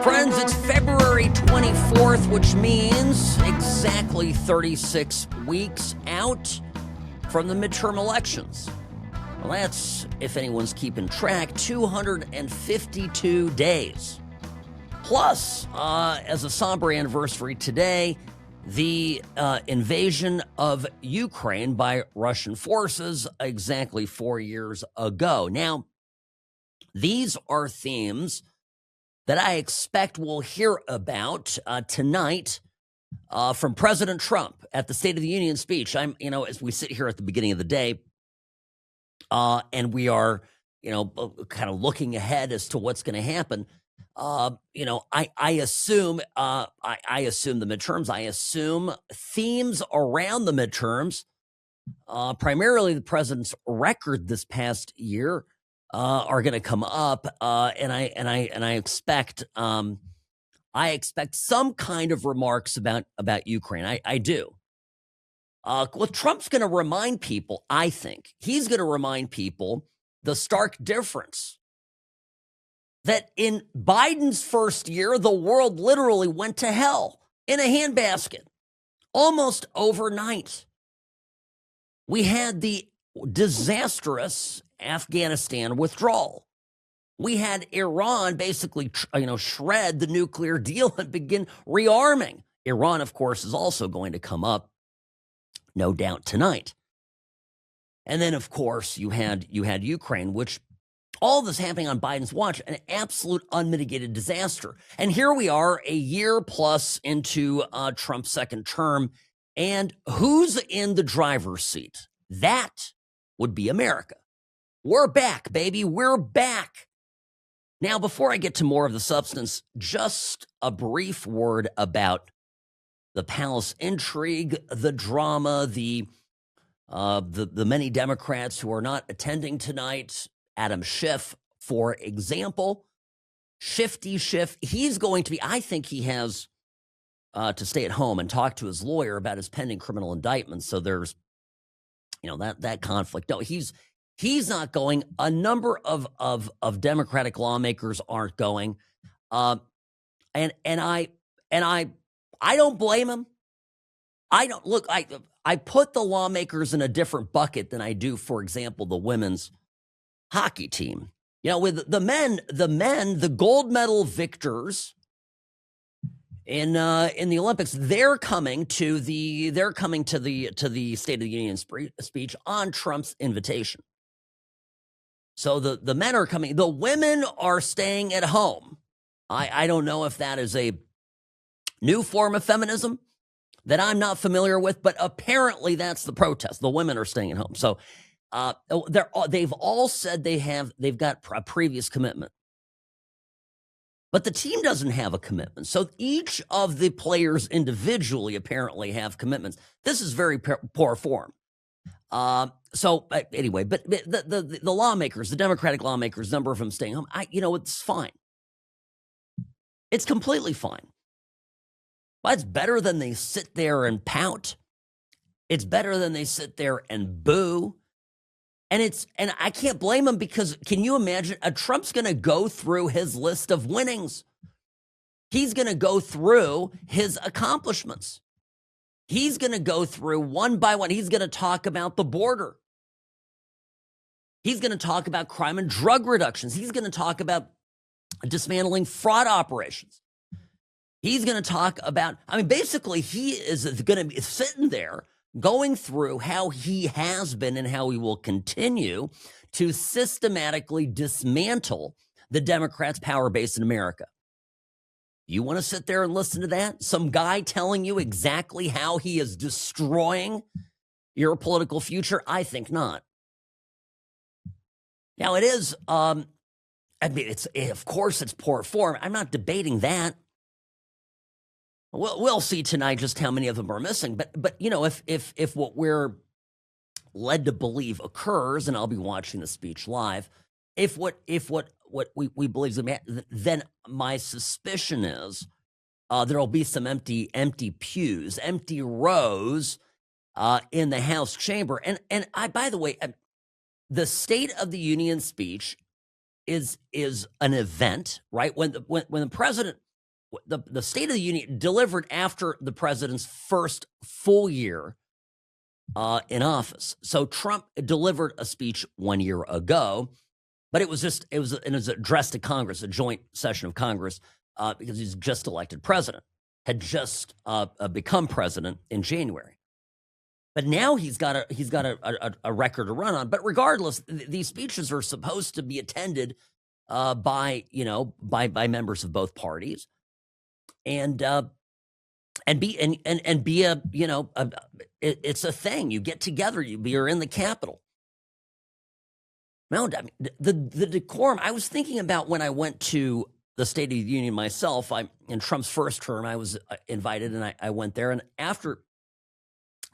Friends, it's February 24th, which means exactly 36 weeks out from the midterm elections. Well, that's, if anyone's keeping track, 252 days. Plus, as a somber anniversary today, the invasion of Ukraine by Russian forces exactly 4 years ago. Now, these are themes that I expect we'll hear about tonight from President Trump at the State of the Union speech. As we sit here at the beginning of the day, and we are, kind of looking ahead as to what's going to happen. I assume the midterms. I assume themes around the midterms, primarily the president's record this past year, are going to come up, and I expect some kind of remarks about Ukraine. I do. Well, Trump's going to remind people. I think he's going to remind people the stark difference that in Biden's first year, the world literally went to hell in a handbasket almost overnight. We had the disastrous Afghanistan withdrawal. We had Iran basically, shred the nuclear deal and begin rearming. Iran, of course, is also going to come up, no doubt, tonight. And then, of course, you had Ukraine, which all this happening on Biden's watch, an absolute unmitigated disaster. And here we are, a year plus into Trump's second term, and who's in the driver's seat? That would be America. We're back, baby. We're back. Now, before I get to more of the substance, just a brief word about the palace intrigue, the drama, the many Democrats who are not attending tonight. Adam Schiff, for example, Shifty Schiff. He's going to be. I think he has to stay at home and talk to his lawyer about his pending criminal indictment. So there's, that conflict. No, he's not going. A number of Democratic lawmakers aren't going, and I don't blame him. I don't look. I put the lawmakers in a different bucket than I do, for example, the women's hockey team. With the men, the gold medal victors in the Olympics, they're coming to the State of the Union speech on Trump's invitation. So the men are coming. The women are staying at home. I don't know if that is a new form of feminism that I'm not familiar with, but apparently that's the protest. The women are staying at home. So they've all said they've got a previous commitment. But the team doesn't have a commitment. So each of the players individually apparently have commitments. This is very poor form. Anyway, but the lawmakers, the Democratic lawmakers, number of them staying home, it's fine. It's completely fine. Well, it's better than they sit there and pout. It's better than they sit there and boo. And I can't blame him, because can you imagine? Trump's going to go through his list of winnings. He's going to go through his accomplishments. He's going to go through one by one. He's going to talk about the border. He's going to talk about crime and drug reductions. He's going to talk about dismantling fraud operations. He's going to talk about, basically he is going to be sitting there going through how he has been and how he will continue to systematically dismantle the Democrats' power base in America. You want to sit there and listen to that? Some guy telling you exactly how he is destroying your political future? I think not. Now, it is, of course it's poor form. I'm not debating that. We'll see tonight just how many of them are missing. But if what we're led to believe occurs, and I'll be watching the speech live, if what we believe is, then my suspicion is there'll be some empty pews, empty rows in the House chamber. And I, by the way, the State of the Union speech is an event, right? When the president, the State of the Union delivered after the president's first full year in office. So Trump delivered a speech 1 year ago, but it was addressed to Congress, a joint session of Congress, because he's just elected president, had just become president in January. But now he's got a record to run on. But regardless, these speeches are supposed to be attended by members of both parties, and be a it's a thing. You get together. You're in the Capitol. No, I mean, the decorum. I was thinking about when I went to the State of the Union myself. In Trump's first term, I was invited, and I went there. And after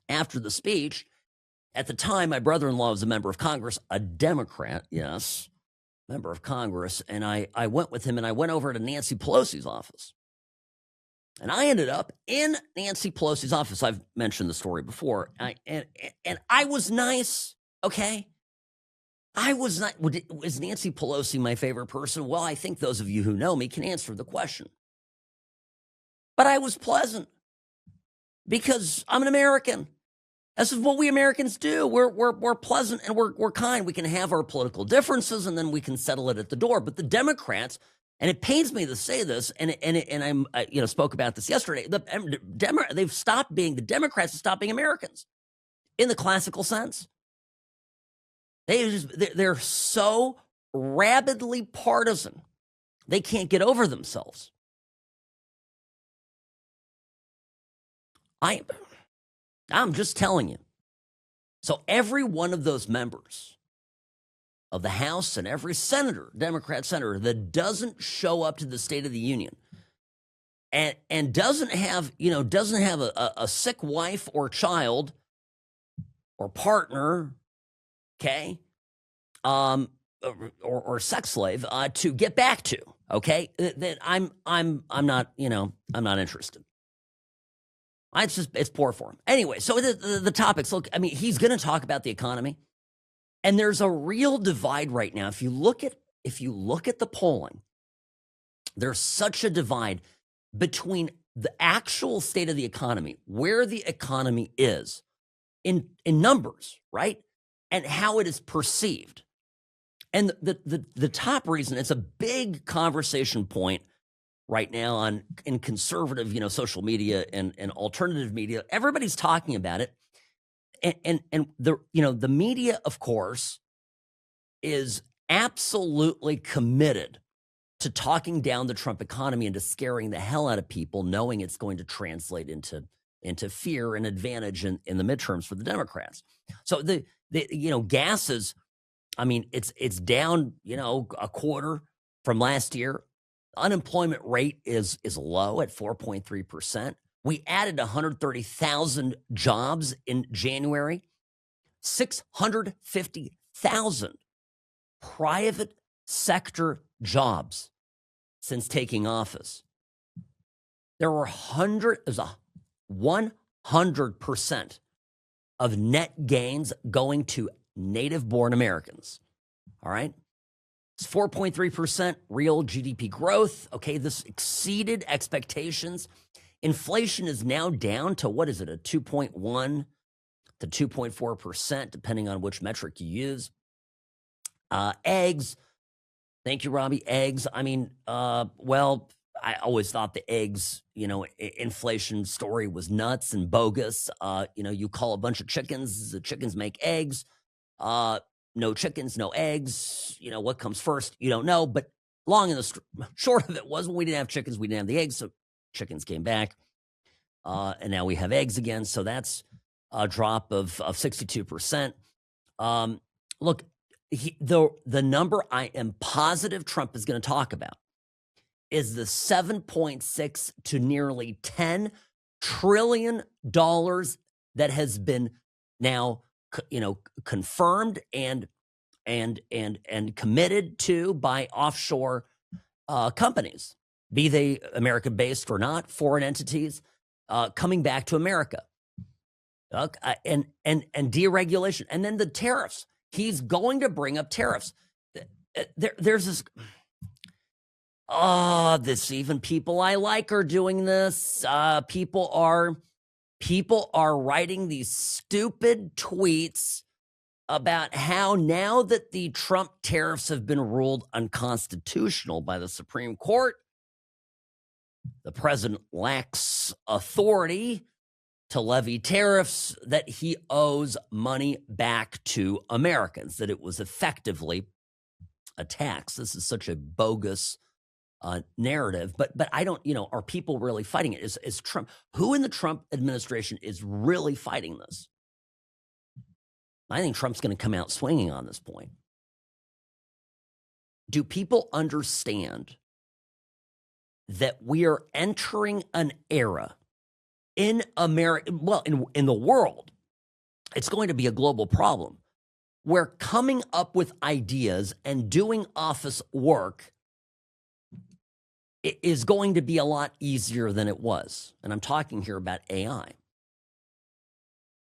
the speech, at the time, my brother-in-law was a member of Congress, a Democrat, yes, member of Congress, and I went with him, and I went over to Nancy Pelosi's office. And I ended up in Nancy Pelosi's office. I've mentioned the story before. And I was nice, okay? I was not. Was Nancy Pelosi my favorite person? Well, I think those of you who know me can answer the question. But I was pleasant because I'm an American. This is what we Americans do. We're pleasant and we're kind. We can have our political differences and then we can settle it at the door. But the Democrats, and it pains me to say this, and I spoke about this yesterday. The Democrats have stopped being Americans in the classical sense. They're so rabidly partisan. They can't get over themselves. I'm just telling you. So every one of those members of the House and every senator, Democrat senator, that doesn't show up to the State of the Union and doesn't have a sick wife or child or partner, okay, or sex slave to get back to, okay, then I'm not interested. It's poor form. Anyway, so the topics, look, I mean, he's going to talk about the economy, and there's a real divide right now. If you look at the polling, there's such a divide between the actual state of the economy, where the economy is in numbers, right, and how it is perceived. And the top reason, it's a big conversation point right now in conservative, social media and alternative media. Everybody's talking about it. And the media, of course, is absolutely committed to talking down the Trump economy and to scaring the hell out of people, knowing it's going to translate into fear and advantage in the midterms for the Democrats. So the gas is, I mean, it's down, a quarter from last year. Unemployment rate is low at 4.3%. We added 130,000 jobs in January, 650,000 private sector jobs since taking office. There were 100% of net gains going to native-born Americans. All right? It's 4.3% real GDP growth. Okay, this exceeded expectations. Inflation is now down to, what is it, a 2.1 to 2.4%, depending on which metric you use. Eggs. Thank you, Robbie. Eggs. I mean, I always thought the eggs, inflation story was nuts and bogus. You call a bunch of chickens, the chickens make eggs. No chickens, no eggs. What comes first? You don't know. But long and the short of it was, when we didn't have chickens, we didn't have the eggs. So chickens came back. And now we have eggs again. So that's a drop of 62%. Look, the number I am positive Trump is going to talk about is the $7.6 to nearly $10 trillion that has been now confirmed and committed to by offshore companies, be they American-based or not, foreign entities coming back to America, and deregulation, and then the tariffs. He's going to bring up tariffs. There's this. This even people I like are doing this. People are writing these stupid tweets about how now that the Trump tariffs have been ruled unconstitutional by the Supreme Court, the president lacks authority to levy tariffs, that he owes money back to Americans, that it was effectively a tax. This is such a bogus narrative, but I don't, are people really fighting it? Is Trump, who in the Trump administration is really fighting this? I think Trump's going to come out swinging on this point. Do people understand that we are entering an era in America, well, in the world? It's going to be a global problem where coming up with ideas and doing office work is going to be a lot easier than it was. And I'm talking here about AI.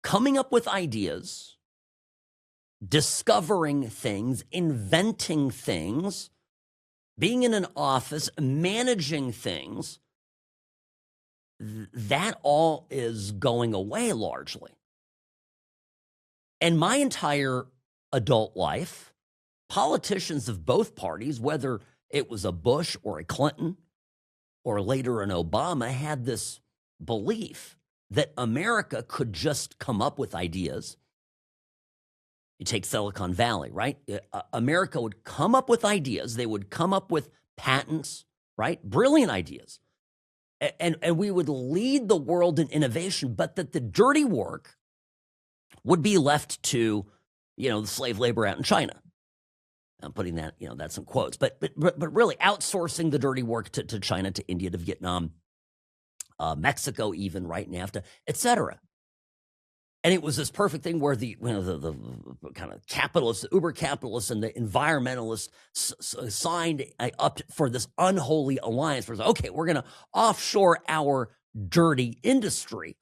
Coming up with ideas, discovering things, inventing things, being in an office, managing things, that all is going away largely. And my entire adult life, politicians of both parties, whether it was a Bush or a Clinton or later an Obama, had this belief that America could just come up with ideas. You take Silicon Valley, right? America would come up with ideas. They would come up with patents, right? Brilliant ideas. And we would lead the world in innovation, but that the dirty work would be left to, the slave labor out in China. I'm putting that, that's in quotes, but really outsourcing the dirty work to China, to India, to Vietnam, Mexico, even right, NAFTA, et cetera. And it was this perfect thing where the kind of capitalists, the uber capitalists, and the environmentalists signed up for this unholy alliance. Where okay, we're going to offshore our dirty industry.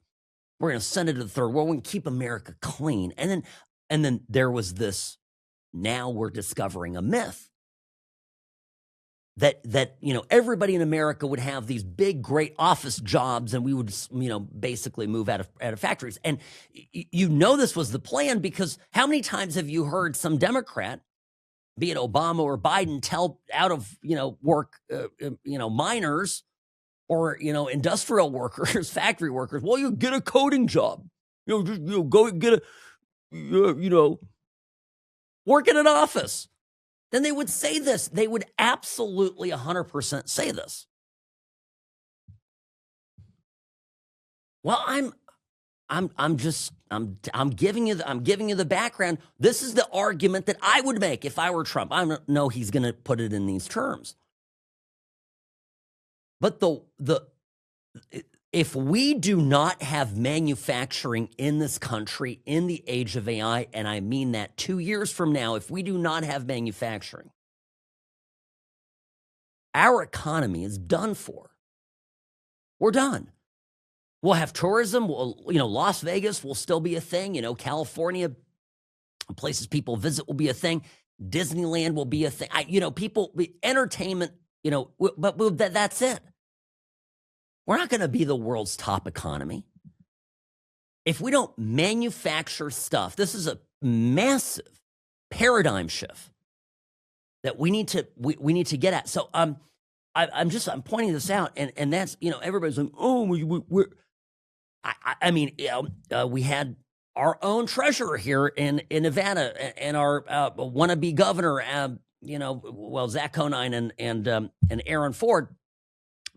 We're going to send it to the third world. We're going to keep America clean. And then there was this. Now we're discovering a myth that everybody in America would have these big, great office jobs, and we would basically move out of factories. And this was the plan, because how many times have you heard some Democrat, be it Obama or Biden, tell out of work miners or industrial workers, factory workers, well, you get a coding job, just go get a work in an office. Then they would say this. They would absolutely 100% say this. Well, I'm giving you the background. This is the argument that I would make if I were Trump. I don't know he's going to put it in these terms. But if we do not have manufacturing in this country in the age of AI, and I mean that 2 years from now, if we do not have manufacturing, our economy is done for. We're done. We'll have tourism. Las Vegas will still be a thing. California, places people visit, will be a thing. Disneyland will be a thing. Entertainment, but that's it. We're not going to be the world's top economy if we don't manufacture stuff. This is a massive paradigm shift that we need to get at. So I'm pointing this out, and that's everybody's like, oh, we had our own treasurer here in Nevada, and our wannabe governor, Zach Conine and Aaron Ford,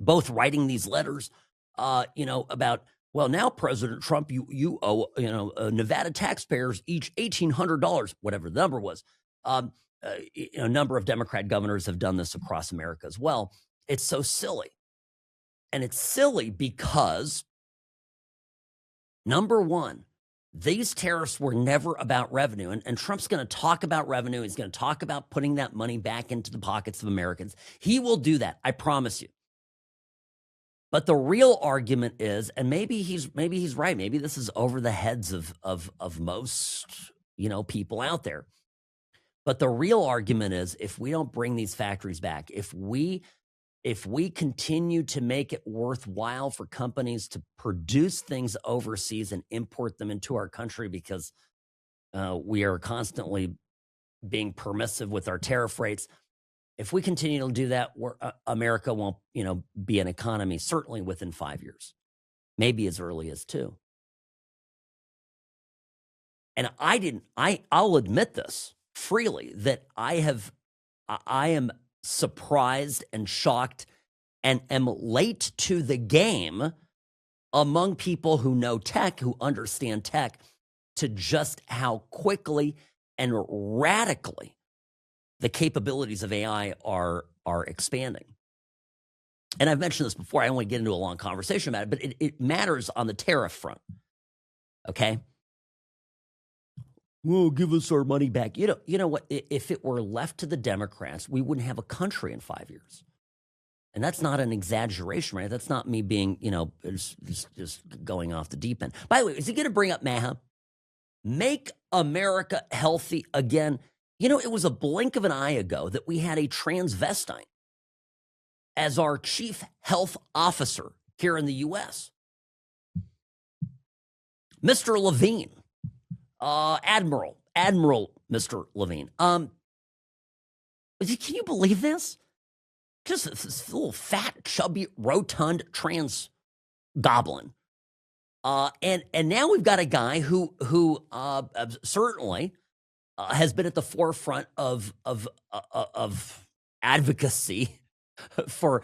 both writing these letters, about, well, now President Trump, you owe, Nevada taxpayers each $1,800, whatever the number was. A number of Democrat governors have done this across America as well. It's so silly. And it's silly because, number one, these tariffs were never about revenue. And Trump's going to talk about revenue. He's going to talk about putting that money back into the pockets of Americans. He will do that. I promise you. But the real argument is, and maybe he's right. Maybe this is over the heads of most, people out there. But the real argument is, if we don't bring these factories back, if we continue to make it worthwhile for companies to produce things overseas and import them into our country because we are constantly being permissive with our tariff rates, if we continue to do that, America won't, be an economy certainly within 5 years, maybe as early as 2. And I'll admit this freely, that I am surprised and shocked and am late to the game among people who know tech, who understand tech, to just how quickly and radically the capabilities of AI are expanding. And I've mentioned this before. I don't want to get into a long conversation about it, but it matters on the tariff front. Okay? Well, give us our money back. You know what? If it were left to the Democrats, we wouldn't have a country in 5 years. And that's not an exaggeration, right? That's not me being, just going off the deep end. By the way, is he going to bring up MAHA? Make America healthy again. It was a blink of an eye ago that we had a transvestite as our chief health officer here in the U.S. Mr. Levine. Admiral Mr. Levine. Can you believe this? Just this little fat, chubby, rotund trans goblin. And now we've got a guy who certainly has been at the forefront of advocacy for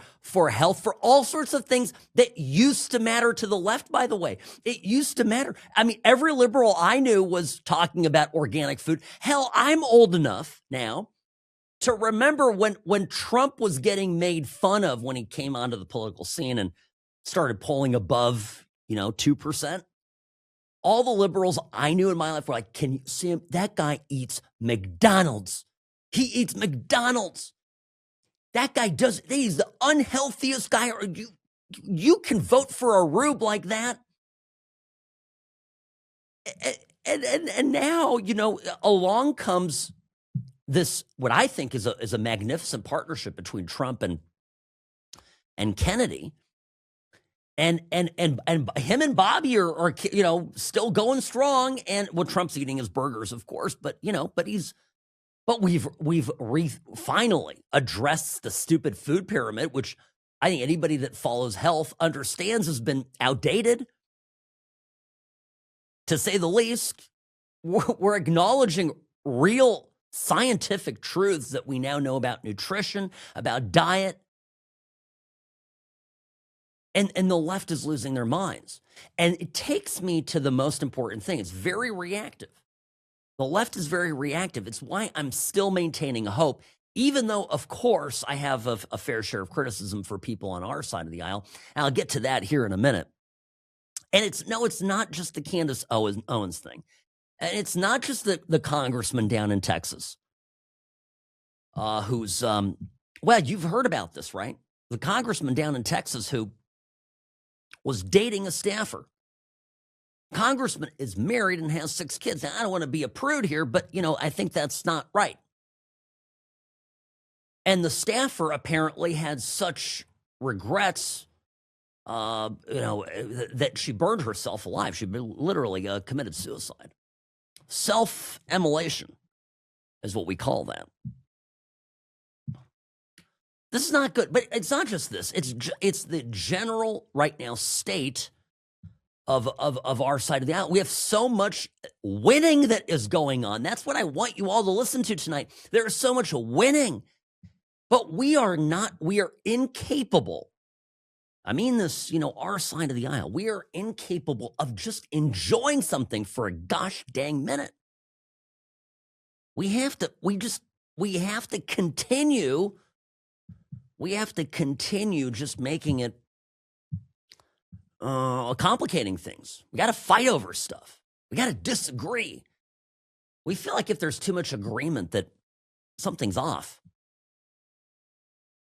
health, for all sorts of things that used to matter to the left, by the way. It used to matter. I mean, every liberal I knew was talking about organic food. Hell, I'm old enough now to remember when Trump was getting made fun of when he came onto the political scene and started polling above, 2%. All the liberals I knew in my life were like, can you see him? That guy eats McDonald's. He eats McDonald's. That guy he's the unhealthiest guy. You can vote for a rube like that. And now, along comes this, what I think is a magnificent partnership between Trump and Kennedy. And him and Bobby are still going strong. And Trump's eating his burgers, of course, but we've finally addressed the stupid food pyramid, which I think anybody that follows health understands has been outdated, to say the least. We're acknowledging real scientific truths that we now know about nutrition, about diet. And the left is losing their minds. And it takes me to the most important thing. It's very reactive. The left is very reactive. It's why I'm still maintaining hope, even though, of course, I have a fair share of criticism for people on our side of the aisle. And I'll get to that here in a minute. And it's not just the Candace Owens thing. And it's not just the congressman down in Texas who's, you've heard about this, right? The congressman down in Texas who was dating a staffer. Congressman is married and has 6 kids. Now, I don't want to be a prude here, but, I think that's not right. And the staffer apparently had such regrets, that she burned herself alive. She literally committed suicide. Self-immolation is what we call that. This is not good, but it's not just this. It's the general right now state of our side of the aisle. We have so much winning that is going on. That's what I want you all to listen to tonight. There is so much winning, but we are incapable. I mean this, our side of the aisle. We are incapable of just enjoying something for a gosh dang minute. We have to continue. We have to continue just making it complicating things. We got to fight over stuff. We got to disagree. We feel like if there's too much agreement that something's off.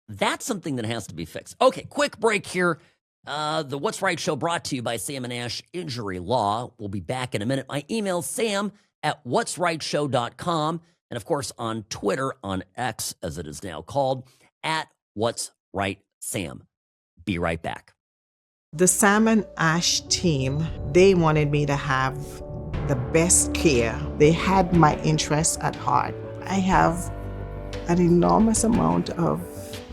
That's something that has to be fixed. Okay, quick break here. The What's Right Show brought to you by Sam and Ash Injury Law. We'll be back in a minute. My email, sam@whatsrightshow.com. And of course, on Twitter, on X, as it is now called, at What's Right Sam. Be right back. The Sam and Ash team, they wanted me to have the best care. They had my interests at heart. I have an enormous amount of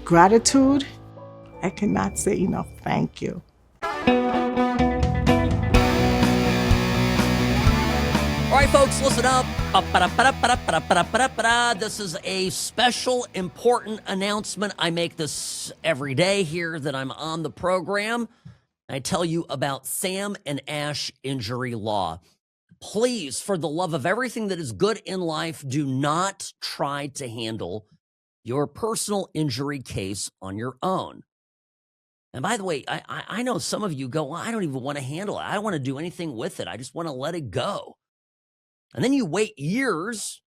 gratitude. I cannot say enough thank you. All right, folks, listen up. This is a special, important announcement. I make this every day here that I'm on the program. I tell you about Sam and Ash injury law. Please, for the love of everything that is good in life, do not try to handle your personal injury case on your own. And by the way, I know some of you go, well, I don't even want to handle it. I don't want to do anything with it. I just want to let it go. And then you wait years,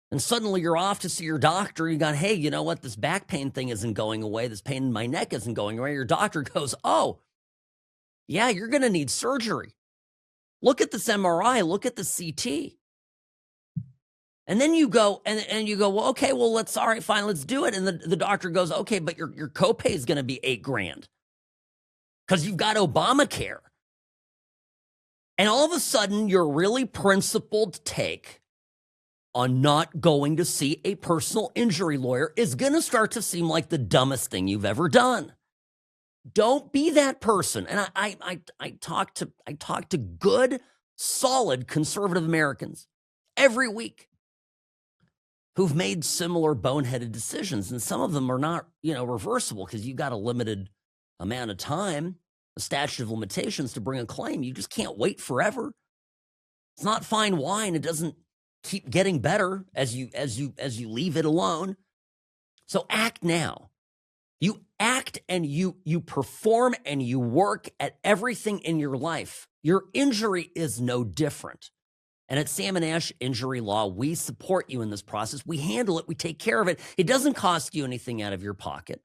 and suddenly you're off to see your doctor. You got, hey, you know what? This back pain thing isn't going away. This pain in my neck isn't going away. Your doctor goes, oh, yeah, you're going to need surgery. Look at this MRI. Look at the CT. And then you go, and you go, well, okay, well, all right, fine, let's do it. And the doctor goes, okay, but your copay is going to be $8,000 because you've got Obamacare. And all of a sudden, your really principled take on not going to see a personal injury lawyer is going to start to seem like the dumbest thing you've ever done. Don't be that person. And I talk to good, solid conservative Americans every week who've made similar boneheaded decisions. And some of them are not, reversible because you've got a limited amount of time, a statute of limitations to bring a claim. You just can't wait forever. It's not fine wine. It doesn't keep getting better as you leave it alone. So act now. You act and you perform and you work at everything in your life. Your injury is no different. And at Sam and Ash Injury Law, we support you in this process. We handle it. We take care of it. It doesn't cost you anything out of your pocket.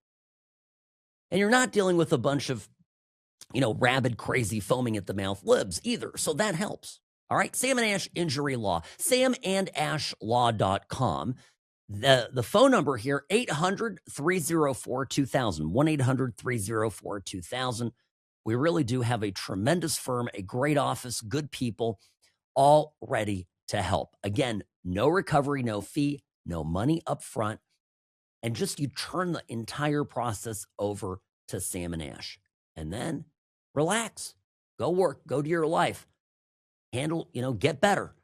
And you're not dealing with a bunch of, rabid, crazy, foaming at the mouth libs either. So that helps. All right. Sam and Ash Injury Law, samandashlaw.com. The phone number here, 800-304-2000, 1-800-304-2000. We really do have a tremendous firm, a great office, good people, all ready to help. Again, no recovery, no fee, no money up front, and just you turn the entire process over to Sam and Ash. And then relax, go work, go to your life, handle, get better.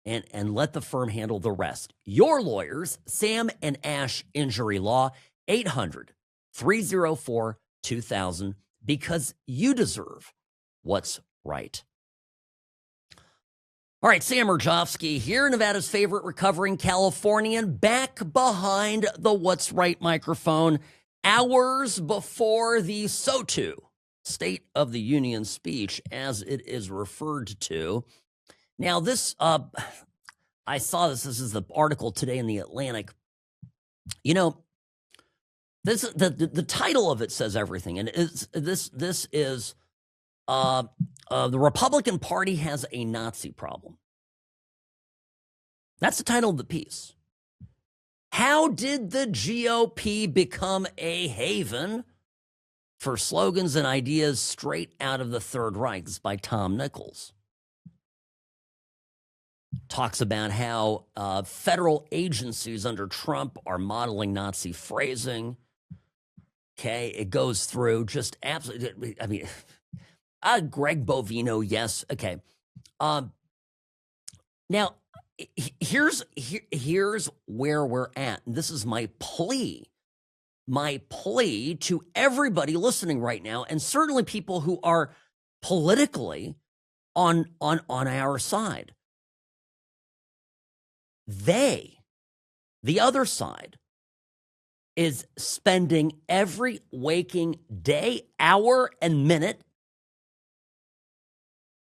And let the firm handle the rest. Your lawyers, Sam and Ash Injury Law, 800-304-2000, because you deserve what's right. All right, Sam Mirejovsky here, Nevada's favorite recovering Californian, back behind the What's Right microphone, hours before the SOTU, State of the Union speech, as it is referred to. Now, this, I saw this. This is the article today in the Atlantic. The title of it says everything, and this is the Republican Party has a Nazi problem. That's the title of the piece. How did the GOP become a haven for slogans and ideas straight out of the Third Reich? This is by Tom Nichols. Talks about how federal agencies under Trump are modeling Nazi phrasing. Okay, it goes through just absolutely. I mean, Greg Bovino, yes. Okay. Now, here's where we're at. This is my plea to everybody listening right now, and certainly people who are politically on our side. The other side, is spending every waking day, hour, and minute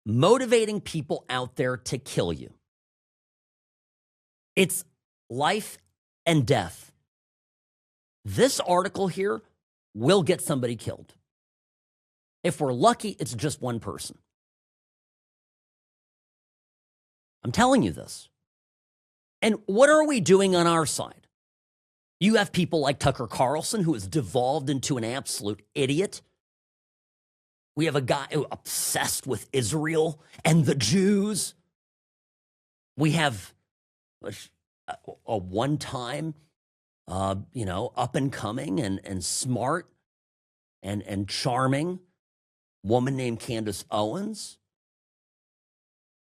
motivating people out there to kill you. It's life and death. This article here will get somebody killed. If we're lucky, it's just one person. I'm telling you this. And what are we doing on our side? You have people like Tucker Carlson, who has devolved into an absolute idiot. We have a guy obsessed with Israel and the Jews. We have a one-time, up and coming and smart and charming woman named Candace Owens,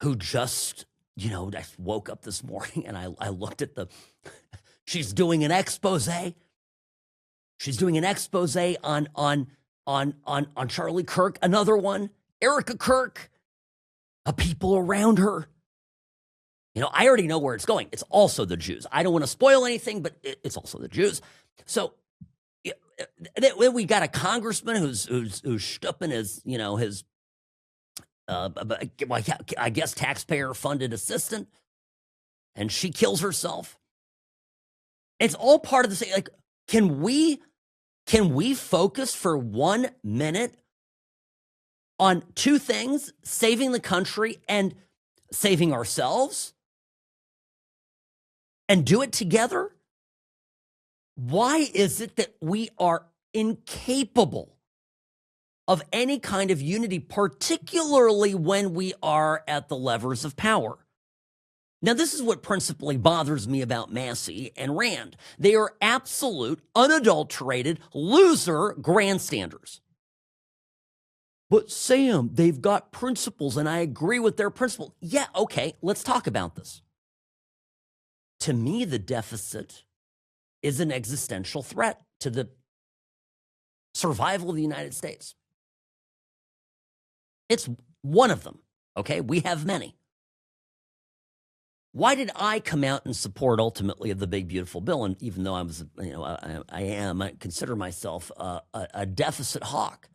who just, I woke up this morning and I looked at she's doing an expose. She's doing an expose on Charlie Kirk, another one, Erica Kirk, people around her. I already know where it's going. It's also the Jews. I don't want to spoil anything, but it's also the Jews. So we got a congressman who's stupping his I guess taxpayer funded assistant, and she kills herself. It's all part of the same. Like, can we focus for 1 minute on two things: saving the country and saving ourselves, and do it together? Why is it that we are incapable of any kind of unity, particularly when we are at the levers of power? Now, this is what principally bothers me about Massey and Rand. They are absolute, unadulterated, loser grandstanders. But Sam, they've got principles, and I agree with their principles. Yeah, okay, let's talk about this. To me, the deficit is an existential threat to the survival of the United States. It's one of them, okay? We have many. Why did I come out and support ultimately of the big beautiful bill? And even though I was, I consider myself a deficit hawk,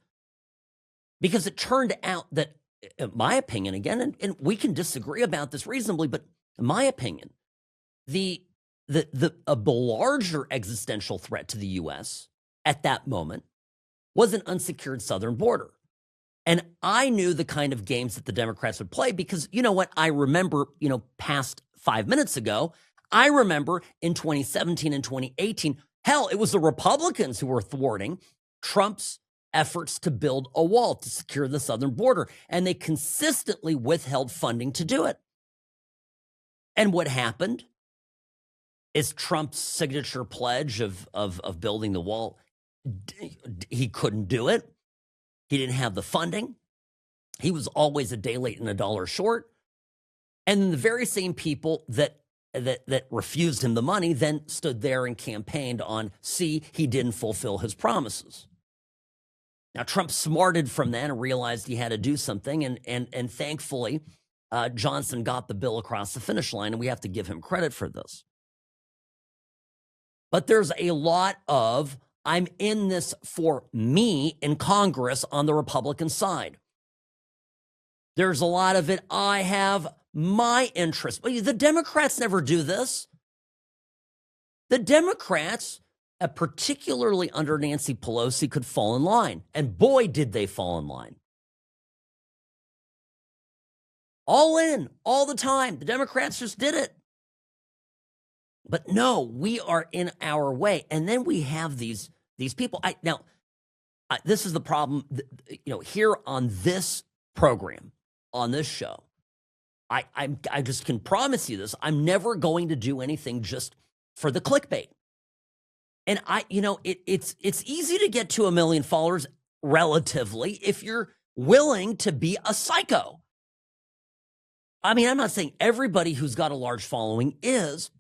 because it turned out that, in my opinion, again, and we can disagree about this reasonably, but in my opinion, the larger existential threat to the U.S. at that moment was an unsecured southern border. And I knew the kind of games that the Democrats would play because, you know what, I remember, past 5 minutes ago, I remember in 2017 and 2018, hell, it was the Republicans who were thwarting Trump's efforts to build a wall to secure the southern border. And they consistently withheld funding to do it. And what happened is Trump's signature pledge of building the wall, he couldn't do it. He didn't have the funding. He was always a day late and a dollar short. And the very same people that refused him the money then stood there and campaigned on, see, he didn't fulfill his promises. Now, Trump smarted from that and realized he had to do something. And thankfully, Johnson got the bill across the finish line, and we have to give him credit for this. But there's a lot of, I'm in this for me in Congress on the Republican side. There's a lot of it, I have my interest. But the Democrats never do this. The Democrats, particularly under Nancy Pelosi, could fall in line. And boy, did they fall in line. All in, all the time. The Democrats just did it. But no, we are in our way. And then we have these people. This is the problem, here on this program, on this show. I just can promise you this. I'm never going to do anything just for the clickbait. And it's easy to get to 1 million followers relatively if you're willing to be a psycho. I mean, I'm not saying everybody who's got a large following is,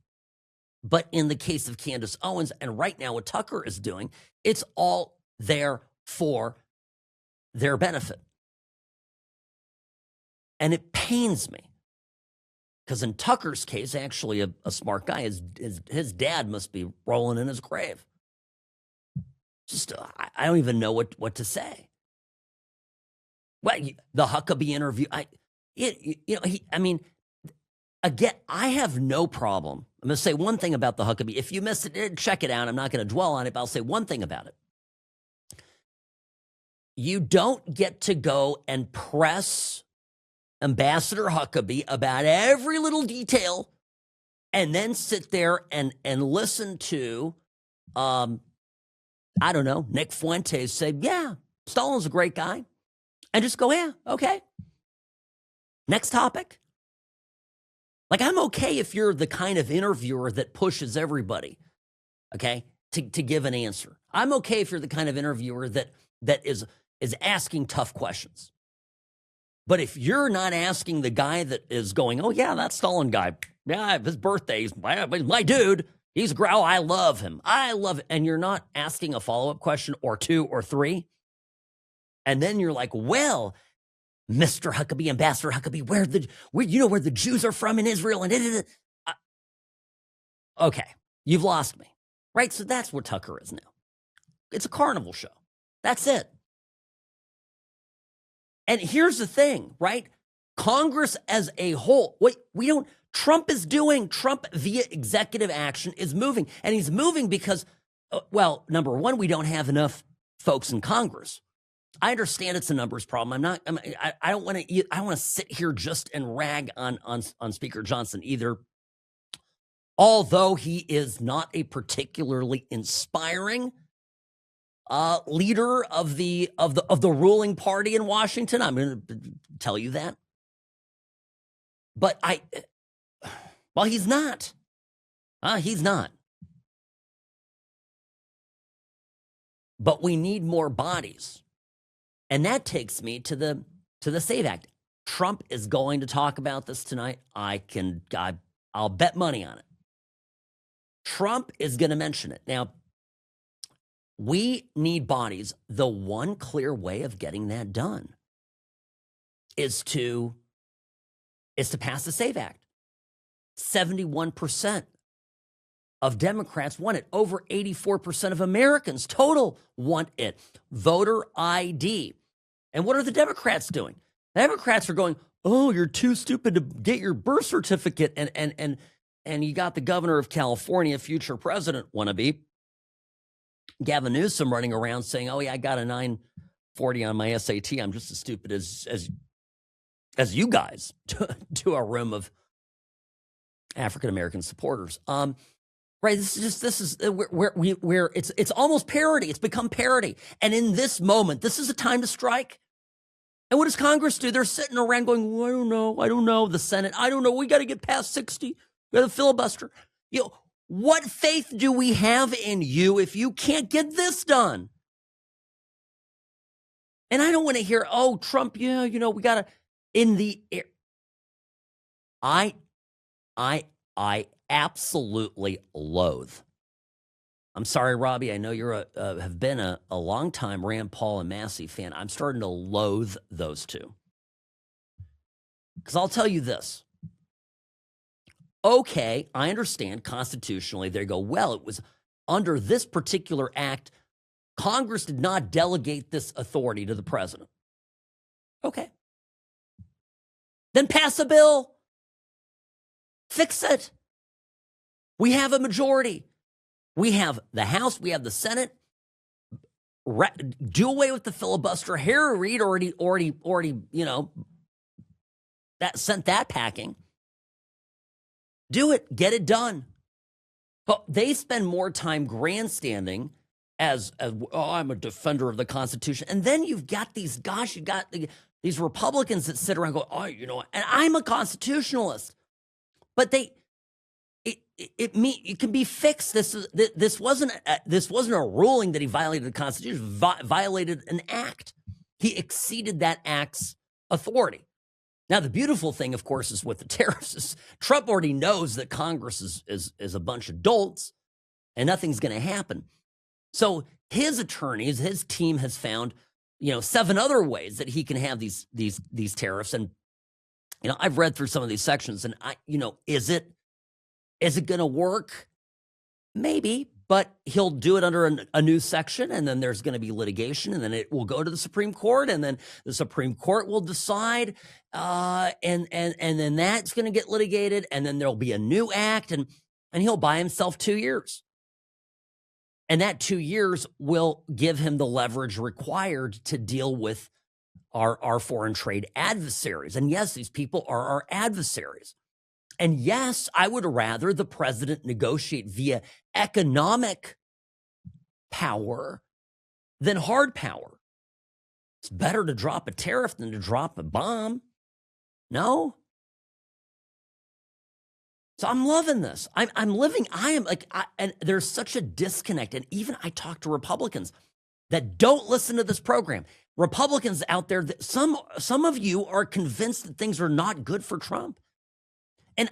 but in the case of Candace Owens, and right now what Tucker is doing, it's all there for their benefit. And it pains me. Because in Tucker's case, actually a smart guy, his dad must be rolling in his grave. Just, I don't even know what to say. Well, the Huckabee interview, again, I have no problem. I'm going to say one thing about the Huckabee. If you missed it, check it out. I'm not going to dwell on it, but I'll say one thing about it. You don't get to go and press Ambassador Huckabee about every little detail and then sit there and listen to, I don't know, Nick Fuentes say, yeah, Stalin's a great guy, and just go, yeah, okay. Next topic. Like, I'm okay if you're the kind of interviewer that pushes everybody, okay, to give an answer. I'm okay if you're the kind of interviewer that is asking tough questions. But if you're not asking the guy that is going, oh, yeah, that Stalin guy, yeah, his birthday's my dude. He's growl. I love him. I love it. And you're not asking a follow-up question or two or three. And then you're like, well, Mr. Huckabee, Ambassador Huckabee, where you know where the Jews are from in Israel, and okay, you've lost me, right? So that's what Tucker is now. It's a carnival show. That's it. And here's the thing, right? Congress as a whole, Trump via executive action is moving, and he's moving because, well, number one, we don't have enough folks in Congress. I understand it's a numbers problem. I don't want to sit here just and rag on Speaker Johnson either. Although he is not a particularly inspiring leader of the ruling party in Washington, I'm going to tell you that. But he's not. He's not. But we need more bodies. And that takes me to the SAVE Act. Trump is going to talk about this tonight. I'll bet money on it. Trump is going to mention it. Now, we need bodies. The one clear way of getting that done is to pass the SAVE Act. 71% of Democrats want it. Over 84% of Americans total want it. Voter ID. And what are the Democrats doing? The Democrats are going, oh, you're too stupid to get your birth certificate. And you got the governor of California, future president wannabe, Gavin Newsom, running around saying, oh, yeah, I got a 940 on my SAT. I'm just as stupid as you guys to a room of African-American supporters. Right, this is where it's almost parody. It's become parody. And in this moment, this is a time to strike. And what does Congress do? They're sitting around going, well, I don't know. The Senate, I don't know. We got to get past 60. We got to filibuster. What faith do we have in you if you can't get this done? And I don't want to hear, oh, Trump, yeah, we got to, in the air. I absolutely loathe. I'm sorry, Robbie. I know you're have been a longtime Rand Paul and Massey fan. I'm starting to loathe those two. Because I'll tell you this. Okay, I understand constitutionally. They go, well, it was under this particular act, Congress did not delegate this authority to the president. Okay. Then pass a bill. Fix it. We have a majority. We have the House. We have the Senate. Do away with the filibuster. Harry Reid already, that sent that packing. Do it. Get it done. But they spend more time grandstanding as I'm a defender of the Constitution. And then you've got these these Republicans that sit around and go, and I'm a constitutionalist. But it can be fixed. This wasn't a ruling that he violated the Constitution. Violated an act. He exceeded that act's authority. Now, the beautiful thing, of course, is with the tariffs. Is Trump already knows that Congress is a bunch of dolts, and nothing's going to happen. So his attorneys, his team has found, 7 other ways that he can have these tariffs. And I've read through some of these sections, and is it going to work? Maybe, but he'll do it under a new section, and then there's going to be litigation, and then it will go to the Supreme Court, and then the Supreme Court will decide, and then that's going to get litigated, and then there'll be a new act, and he'll buy himself 2 years. And that 2 years will give him the leverage required to deal with our foreign trade adversaries. And yes, these people are our adversaries. And yes, I would rather the president negotiate via economic power than hard power. It's better to drop a tariff than to drop a bomb. No? So I'm loving this. And there's such a disconnect. And even I talk to Republicans that don't listen to this program. Republicans out there, that some of you are convinced that things are not good for Trump. And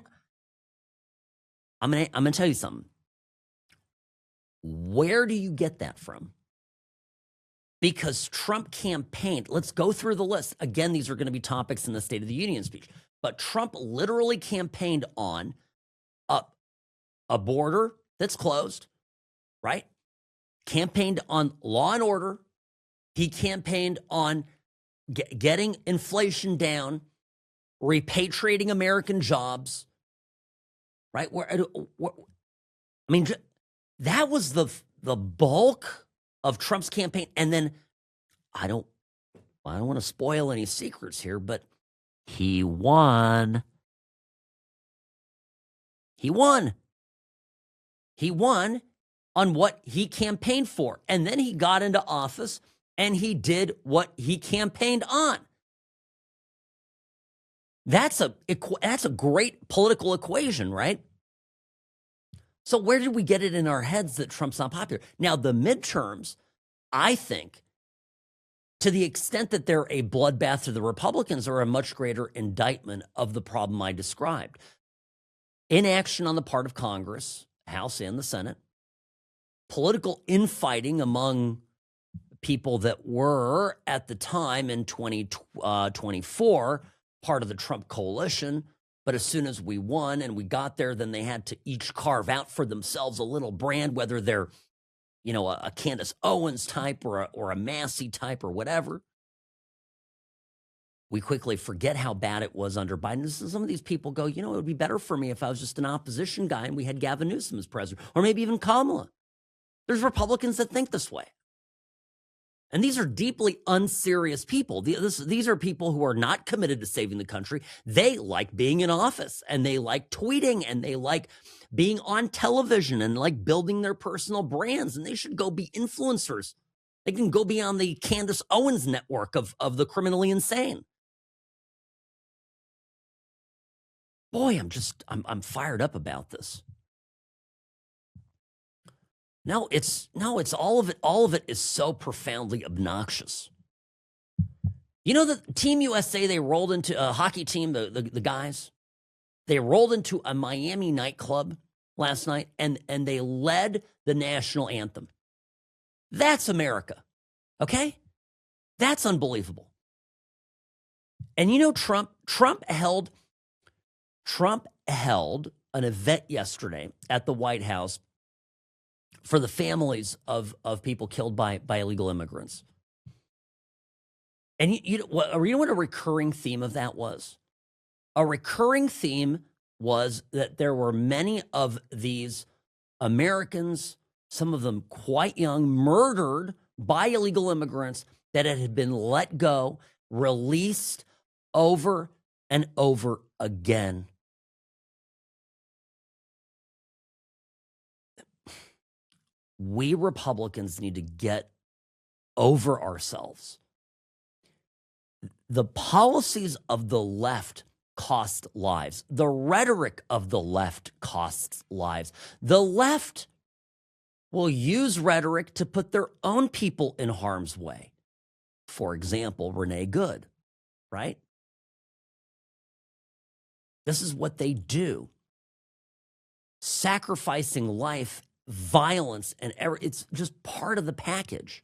I'm gonna tell you something. Where do you get that from? Because Trump campaigned, let's go through the list. Again, these are going to be topics in the State of the Union speech. But Trump literally campaigned on a border that's closed, right? Campaigned on law and order. He campaigned on getting inflation down, repatriating American jobs, right? That was the bulk of Trump's campaign. And then I don't want to spoil any secrets here, but he won. He won on what he campaigned for. And then he got into office and he did what he campaigned on. That's a great political equation, right? So where did we get it in our heads that Trump's not popular? Now, the midterms, I think, to the extent that they're a bloodbath to the Republicans, are a much greater indictment of the problem I described. Inaction on the part of Congress, House and the Senate, political infighting among people that were, at the time in 2024, part of the Trump coalition. But as soon as we won and we got there, then they had to each carve out for themselves a little brand, whether they're, a Candace Owens type or a Massey type or whatever. We quickly forget how bad it was under Biden. Some of these people go, it would be better for me if I was just an opposition guy and we had Gavin Newsom as president, or maybe even Kamala. There's Republicans that think this way. And these are deeply unserious people. These are people who are not committed to saving the country. They like being in office, and they like tweeting, and they like being on television, and like building their personal brands, and they should go be influencers. They can go be on the Candace Owens network of the criminally insane. Boy, I'm fired up about this. No, it's all of it. All of it is so profoundly obnoxious. The Team USA, they rolled into a hockey team, the guys. They rolled into a Miami nightclub last night and they led the national anthem. That's America. Okay? That's unbelievable. And Trump held an event yesterday at the White House for the families of people killed by illegal immigrants. And you know what a recurring theme of that was? A recurring theme was that there were many of these Americans, some of them quite young, murdered by illegal immigrants that had been let go, released over and over again. We Republicans need to get over ourselves. The policies of the left cost lives. The rhetoric of the left costs lives. The left will use rhetoric to put their own people in harm's way. For example, Renee Good, right? This is what they do. Sacrificing life, violence, and it's just part of the package.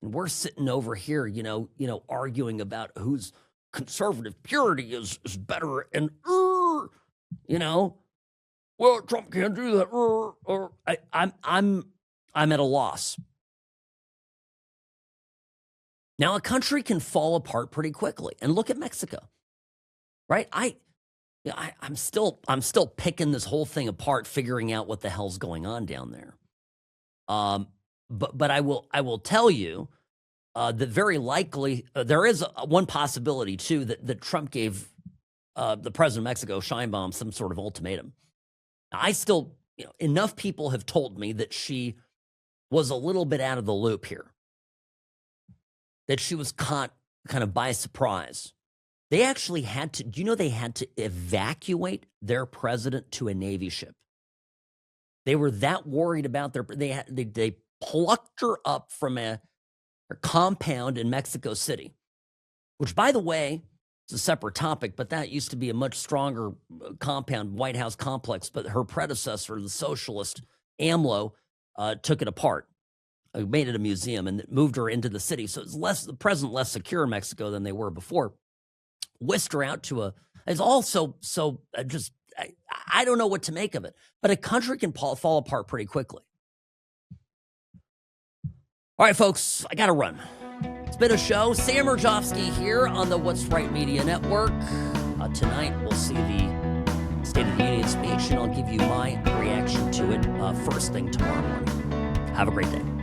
And we're sitting over here, arguing about whose conservative purity is better, and well, Trump can't do that. I'm at a loss. Now, a country can fall apart pretty quickly, and look at Mexico, right? I'm still picking this whole thing apart, figuring out what the hell's going on down there. But I will tell you that very likely there is one possibility too that Trump gave the president of Mexico, Sheinbaum, some sort of ultimatum. Now, I still, enough people have told me that she was a little bit out of the loop here, that she was caught kind of by surprise. They actually had to, they had to evacuate their president to a Navy ship. They were that worried about they plucked her up from her compound in Mexico City, which, by the way, is a separate topic, but that used to be a much stronger compound, White House complex. But her predecessor, the socialist AMLO, took it apart, made it a museum, and moved her into the city. So it's the president less secure in Mexico than they were before. Whisked her out to it's also just, I don't know what to make of it, but a country can fall apart pretty quickly. All right, folks, I got to run. It's been a show. Sam Mirejovsky here on the What's Right Media Network. Tonight, we'll see the State of the Union speech, and I'll give you my reaction to it first thing tomorrow morning. Have a great day.